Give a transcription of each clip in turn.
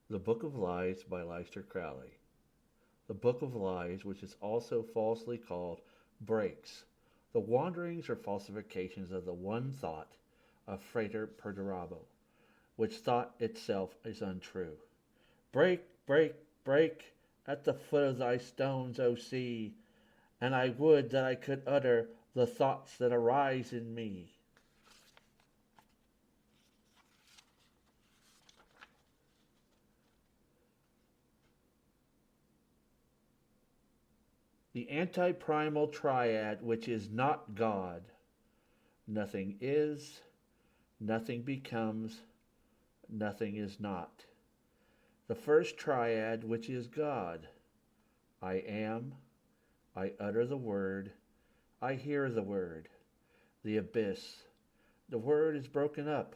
The Book of Lies by Aleister Crowley. The Book of Lies, which is also falsely called, breaks the wanderings or falsifications of the one thought of Frater Perdurabo, which thought itself is untrue. Break, break, break at the foot of thy stones, O sea, and I would that I could utter the thoughts that arise in me. The anti-primal triad, which is not God. Nothing is, nothing becomes, nothing is not. The first triad, which is God. I am, I utter the word, I hear the word. The abyss. The word is broken up.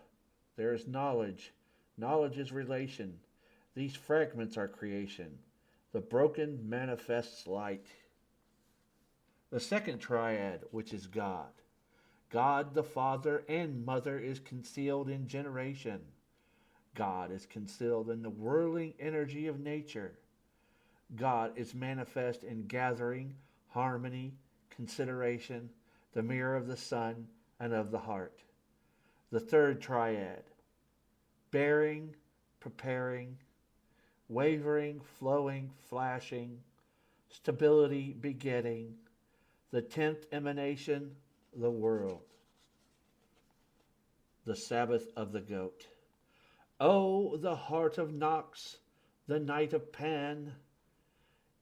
There is knowledge. Knowledge is relation. These fragments are creation. The broken manifests light. The second triad, which is God. God the Father and Mother is concealed in generation. God is concealed in the whirling energy of nature. God is manifest in gathering, harmony, consideration, the mirror of the sun and of the heart. The third triad, bearing, preparing, wavering, flowing, flashing, stability, begetting, the 10th emanation, the world. The Sabbath of the Goat. Oh, the heart of Nox, the night of Pan,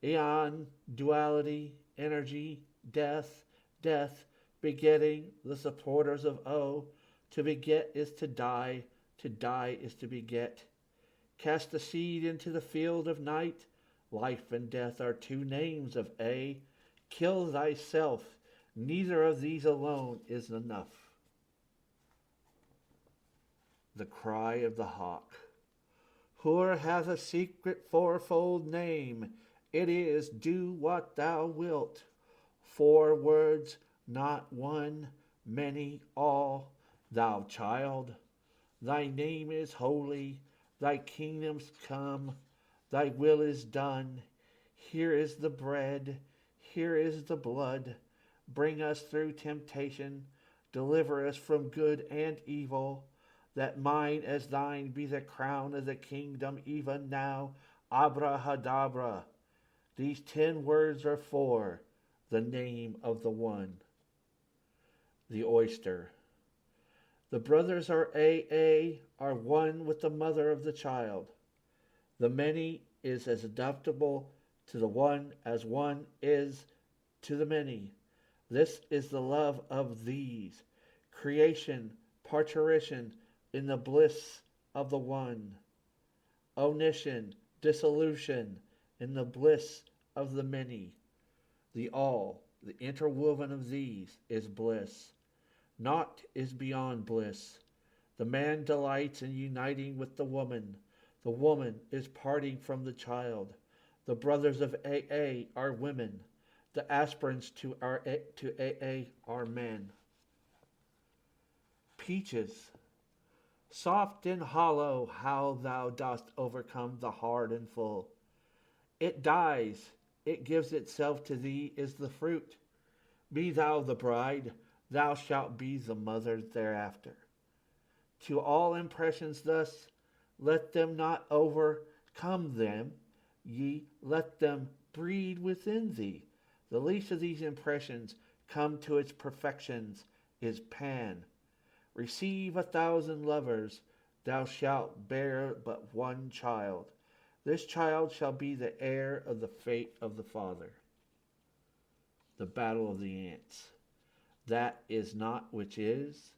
Aeon, duality, energy, death, death, begetting, the supporters of O. To beget is to die is to beget. Cast the seed into the field of night. Life and death are two names of A. Kill thyself. Neither of these alone is enough. The cry of the hawk. Hur hath a secret fourfold name. It is, do what thou wilt. 4 words, not one, many, all. Thou child, thy name is holy, thy kingdom's come, thy will is done. Here is the bread, here is the blood. Bring us through temptation, deliver us from good and evil, that mine as thine be the crown of the kingdom even now. Abrahadabra. These 10 words are for the name of the one. The oyster. The brothers are AA, are one with the mother of the child. The many is as adaptable to the one as one is to the many. This is the love of these. Creation, parturition in the bliss of the one. Omniscient, dissolution in the bliss of the many. The all, the interwoven of these, is bliss. Naught is beyond bliss. The man delights in uniting with the woman. The woman is parting from the child. The brothers of AA are women. The aspirants to AA are men. Peaches. Soft and hollow, how thou dost overcome the hard and full. It dies, it gives itself to thee is the fruit. Be thou the bride, thou shalt be the mother thereafter. To all impressions thus, let them not overcome them, ye let them breed within thee. The least of these impressions come to its perfections is Pan. Receive 1,000 lovers, thou shalt bear but one child. This child shall be the heir of the fate of the father. The battle of the ants. That is not which is.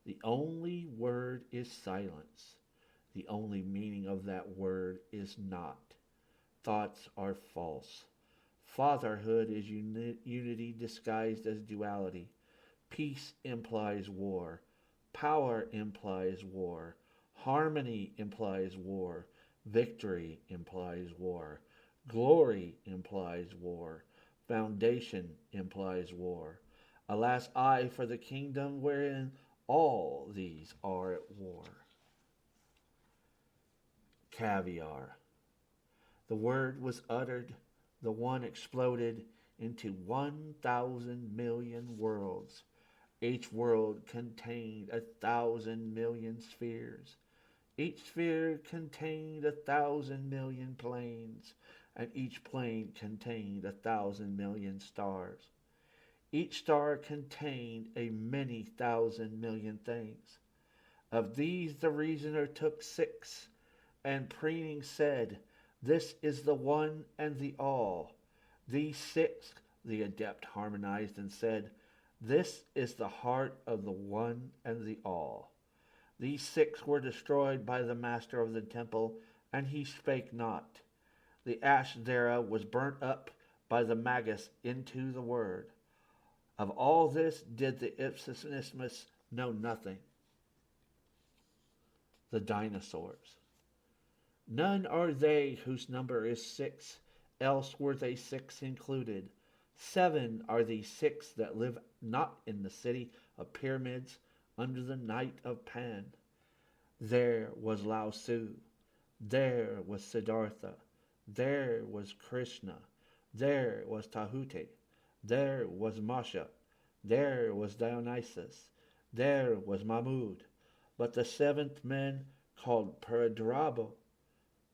The only word is silence. The only meaning of that word is not. Thoughts are false. Fatherhood is unity disguised as duality. Peace implies war. Power implies war. Harmony implies war. Victory implies war. Glory implies war. Foundation implies war. Alas, I for the kingdom wherein all these are at war. caviar. The word was uttered, the one exploded into 1,000 million worlds. Each world contained 1,000 million spheres. Each sphere contained 1,000 million planes, and each plane contained 1,000 million stars. Each star contained a many thousand million things. Of these the reasoner took 6, and preening said, "This is the one and the all." These 6 the adept harmonized and said, "This is the heart of the one and the all." These 6 were destroyed by the master of the temple, and he spake not. The ash thereof was burnt up by the magus into the word. Of all this did the Ipsissimus know nothing. The dinosaurs. None are they whose number is 6, else were they 6 included. 7 are the 6 that live not in the city of pyramids under the night of Pan. There was Lao Tzu, there was Siddhartha, there was Krishna, there was Tahuti, there was Masha, there was Dionysus, there was Mahmud. But the 7th man called Paradrabo,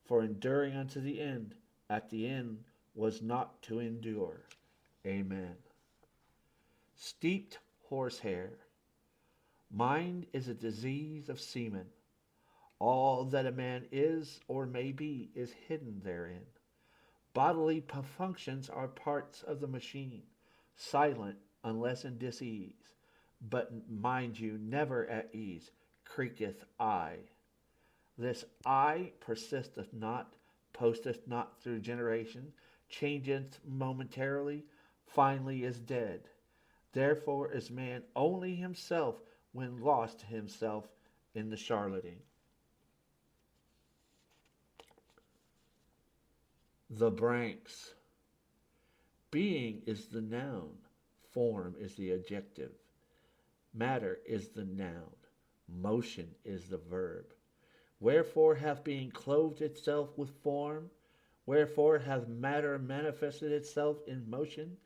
for enduring unto the end, at the end was not to endure. Amen. Steeped horsehair. Mind is a disease of semen. All that a man is or may be is hidden therein. Bodily functions are parts of the machine, silent unless in disease, but mind you, never at ease, creaketh I. This I persisteth not, posteth not through generation, changeth momentarily, finally is dead. Therefore is man only himself when lost to himself in the charlatan. The branks. Being is the noun, form is the adjective, matter is the noun, motion is the verb. Wherefore hath being clothed itself with form? Wherefore hath matter manifested itself in motion?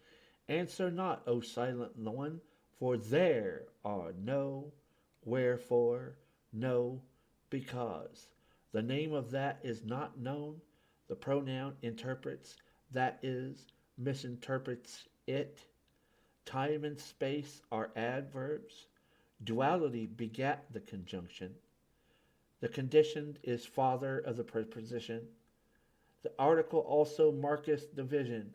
Answer not, O silent one, for there are no wherefore, no because. The name of that is not known. The pronoun interprets, that is, misinterprets it. Time and space are adverbs. Duality begat the conjunction. The conditioned is father of the preposition. The article also marketh division,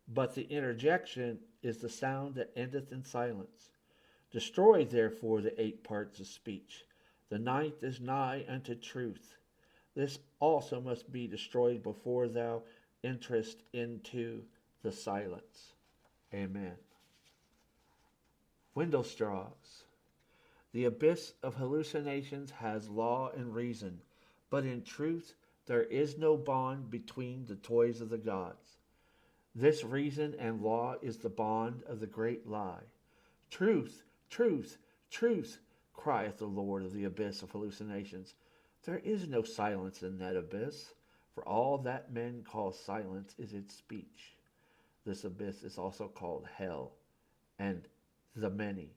but the interjection is the sound that endeth in silence. Destroy therefore the 8 parts of speech. The 9th is nigh unto truth. This also must be destroyed before thou enterest into the silence. Amen. Window straws. The abyss of hallucinations has law and reason, but in truth there is no bond between the toys of the gods. This reason and law is the bond of the great lie. Truth, truth, truth, crieth the Lord of the abyss of hallucinations. There is no silence in that abyss, for all that men call silence is its speech. This abyss is also called hell and the many.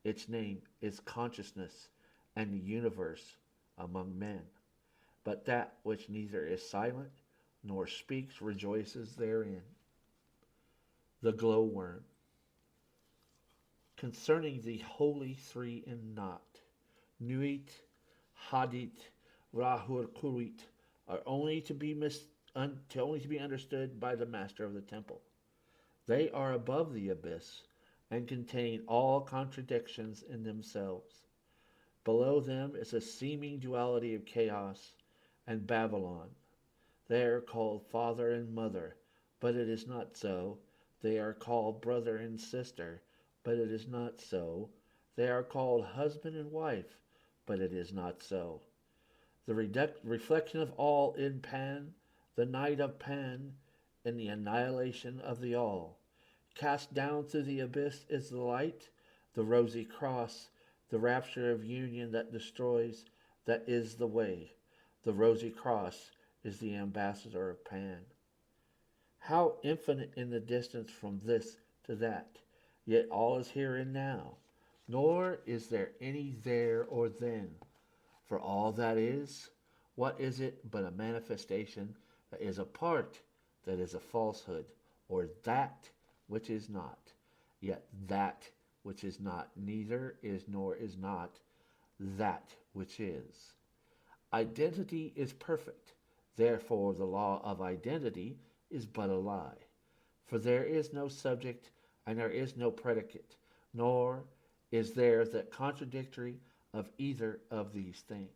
Its name is consciousness and the universe among men. But that which neither is silent nor speaks rejoices therein. The glowworm. Concerning the holy 3 in naught, Nuit, Hadit, Rahur Kurit, are only to be understood by the master of the temple. They are above the abyss and contain all contradictions in themselves. Below them is a seeming duality of chaos and Babylon. They are called father and mother, but it is not so. They are called brother and sister, but it is not so. They are called husband and wife, but it is not so. The reflection of all in Pan, the night of Pan, in the annihilation of the all. Cast down through the abyss is the light, the rosy cross, the rapture of union that destroys, that is the way. The rosy cross is the ambassador of Pan. How infinite in the distance from this to that, yet all is here and now, nor is there any there or then. For all that is, what is it but a manifestation that is a part, that is a falsehood, or that which is not? Yet that which is not neither is nor is not that which is. Identity is perfect. Therefore, the law of identity is but a lie. For there is no subject and there is no predicate, nor is there that contradictory of either of these things.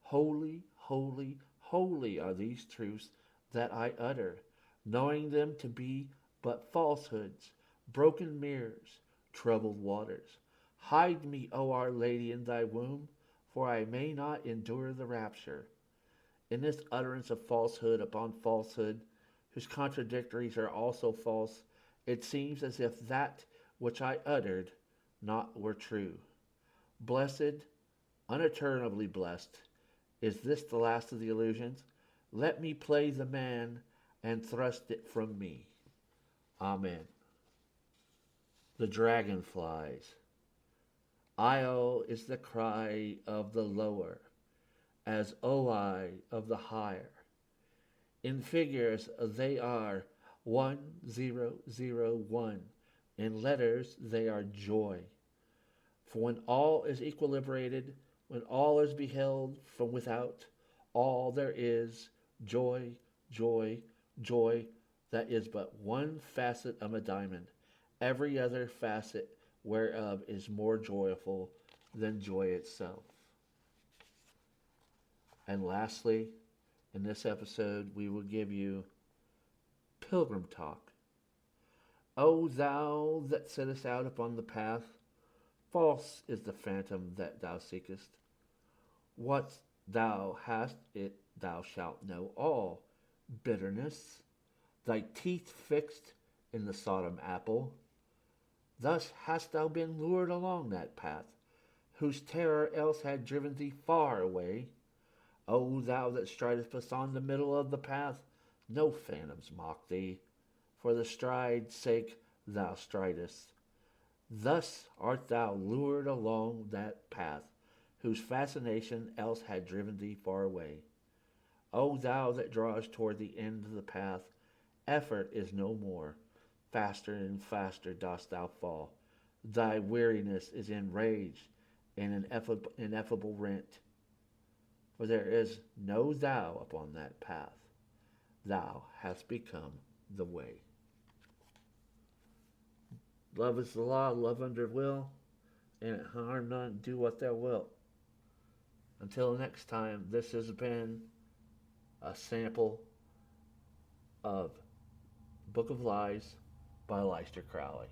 Holy, holy, holy are these truths that I utter, knowing them to be but falsehoods, broken mirrors, troubled waters. Hide me, O Our Lady, in thy womb, for I may not endure the rapture. In this utterance of falsehood upon falsehood, whose contradictories are also false, it seems as if that which I uttered not were true. Blessed, uneternably blessed, is this the last of the illusions? Let me play the man and thrust it from me. Amen. The dragonflies. Io is the cry of the lower, as Oi of the higher. In figures they are 1001. In letters they are joy. For when all is equilibrated, when all is beheld from without, all there is joy, joy, joy, that is but one facet of a diamond, every other facet whereof is more joyful than joy itself. And lastly, in this episode, we will give you Pilgrim Talk. O thou that sittest out upon the path, false is the phantom that thou seekest. What thou hast, it thou shalt know all. Bitterness, thy teeth fixed in the Sodom apple. Thus hast thou been lured along that path, whose terror else had driven thee far away. O thou that stridest upon the middle of the path, no phantoms mock thee, for the stride's sake thou stridest. Thus art thou lured along that path, whose fascination else had driven thee far away. O thou that drawest toward the end of the path, effort is no more. Faster and faster dost thou fall. Thy weariness is enraged in ineffable rent. For there is no thou upon that path. Thou hast become the way. Love is the law, love under will, and it harm none, do what thou wilt. Until next time, this has been a sample of Book of Lies by Aleister Crowley.